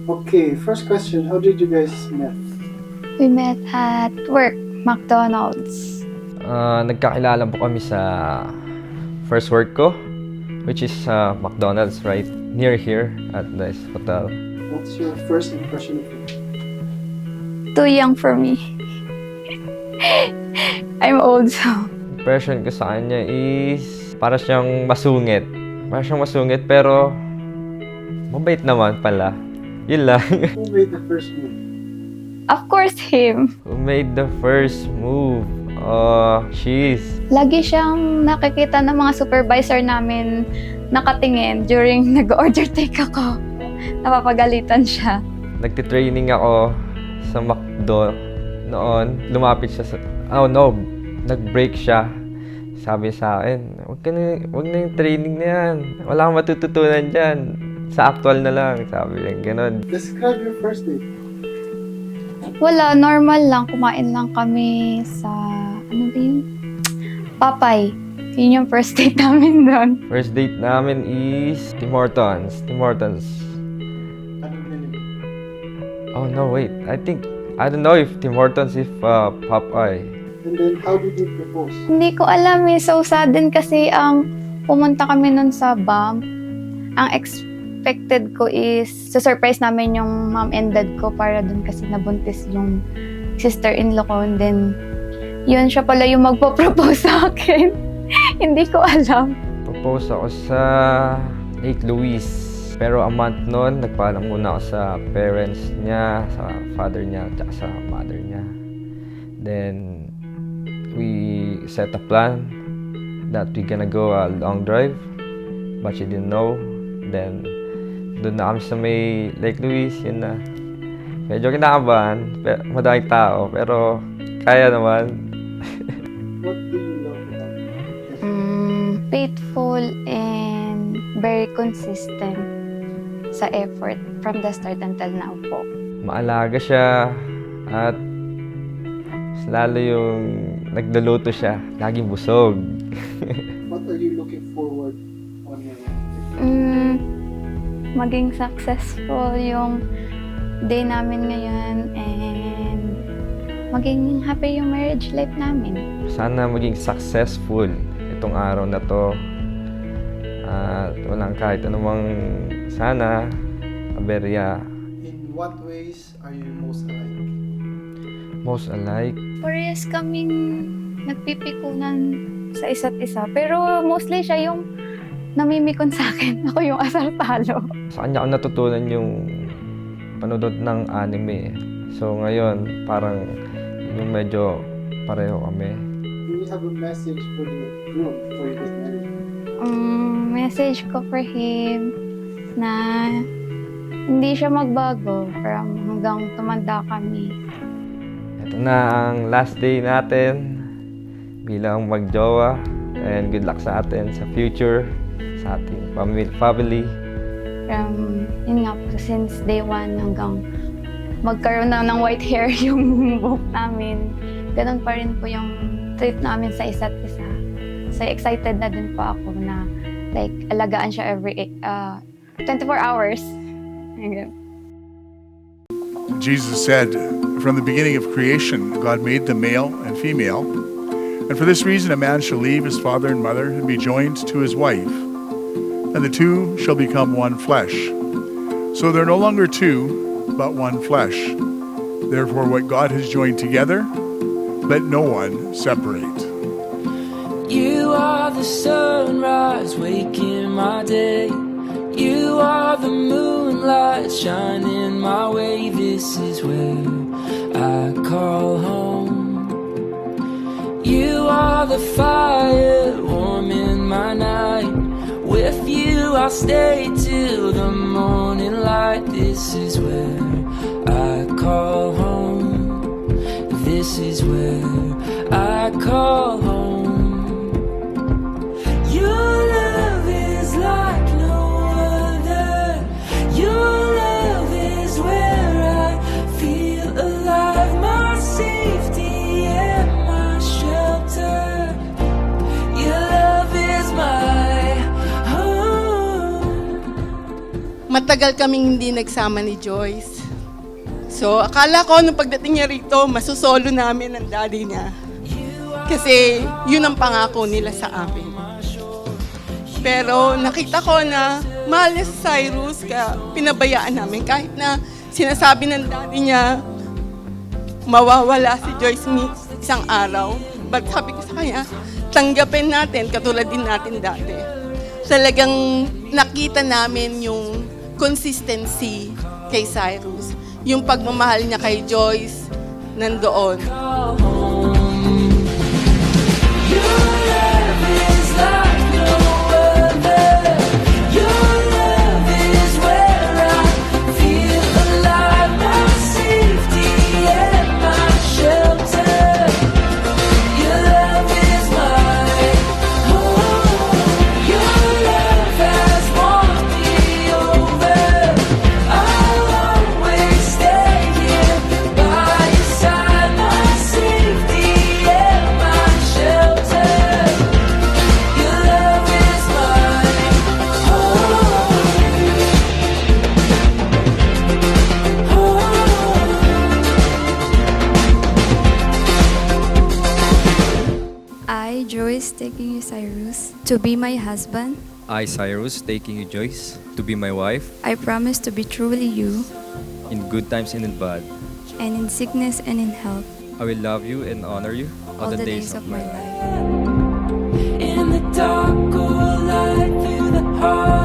Okay, first question. How did you guys meet? We met at work, McDonald's. Nagkakilala po kami sa first work ko, which is McDonald's, right near here at this hotel. What's your first impression of him? Too young for me. I'm old, so. Impression ko sa kanya is para siyang masungit. Para siyang masungit pero mabait naman pala. Yun lang. Who made the first move? Of course, him. Who made the first move? She's Lagi siyang nakikita ng mga supervisor namin nakatingin during nag-order take ako. Napapagalitan siya. nagtitraining ako sa McDo noon. Lumapit siya sa... nag-break siya. Sabi sa akin, wag na yung training na yan. Wala kang matututunan dyan. Sa actual na lang. Sabi lang, ganun. Describe your first date. Wala, normal lang. Kumain lang kami sa, ano ba yun? Papay. Yun yung first date namin doon. First date namin is Tim Hortons. Tim Hortons. Anong name? Oh no, wait. I don't know if Tim Hortons, if Popeye. And then, how did you propose? Hindi ko alam eh. So sudden kasi ang pumunta kami nun sa BAM. Ang expected ko is surprise namin yung mom and dad ko para dun kasi nabuntis yung sister-in-law ko. And then, yun siya pala yung magpo-propose sa akin. Hindi ko alam. Propose ako sa Lake Louise. Pero a month noon, nagpaalam muna ako sa parents niya, sa father niya, at sa mother niya. Then, we set a plan that we're gonna go a long drive. But she didn't know. Then, doon na kami sa may Lake Louise, yun na. Medyo kinakabahan, madaming tao, pero kaya naman. What do you love about him? Faithful and very consistent sa effort from the start until now po. Maalaga siya at lalo yung nagluluto siya, laging busog. What are you looking forward on your life? Maging successful yung day namin ngayon and maging happy yung marriage life namin. Sana maging successful itong araw na to. At walang kahit anumang sana, aberya. In what ways are you most alike? Most alike. Parehas kaming nagpipikunan sa isa't isa. Pero mostly siya yung namimikon sa akin. Ako yung asar-talo. Sa kanya ako natutunan yung panonood ng anime. So ngayon, parang yung medyo pareho kami. Do you have a message for the groom before you get married? Message ko for him na hindi siya magbago from hanggang tumanda kami. Ito na ang last day natin bilang magjowa. And good luck sa atin sa future, sa ating family. From, yun nga po, since day one hanggang magkaroon na ng white hair yung buhok namin. Ganun pa rin po yung trip namin sa isa't isa. So excited na din po ako na like alagaan siya every 24 hours. Jesus said, from the beginning of creation, God made them male and female. And for this reason, a man shall leave his father and mother and be joined to his wife, and the two shall become one flesh. So they're no longer two, but one flesh. Therefore, what God has joined together, let no one separate. You are the sunrise waking my day. You are the moonlight shining my way. This is where I call home. You are the fire warming my night. With you I'll stay till the morning light. This is where I call home. This is where I call home. Your love is like no other. Your love is where I feel alive. My safety and my shelter. Your love is my home. matagal kaming hindi nagsama ni Joyce. So, akala ko nung pagdating niya rito, masusolo namin ang daddy niya. Kasi yun ang pangako nila sa amin. Pero nakita ko na mahal niya si Cyrus, kaya pinabayaan namin. Kahit na sinasabi ng daddy niya, mawawala si Joyce isang araw. But sabi ko sa kanya, tanggapin natin, katulad din natin dati. Talagang nakita namin yung consistency kay Cyrus. Yung pagmamahal niya kay Joyce, nandoon. I, Joyce, taking you, Cyrus, to be my husband. I, Cyrus, taking you, Joyce, to be my wife, I promise to be truly you, in good times and in bad. and in sickness and in health, I will love you and honor you all the days of my life. In the dark or light through the heart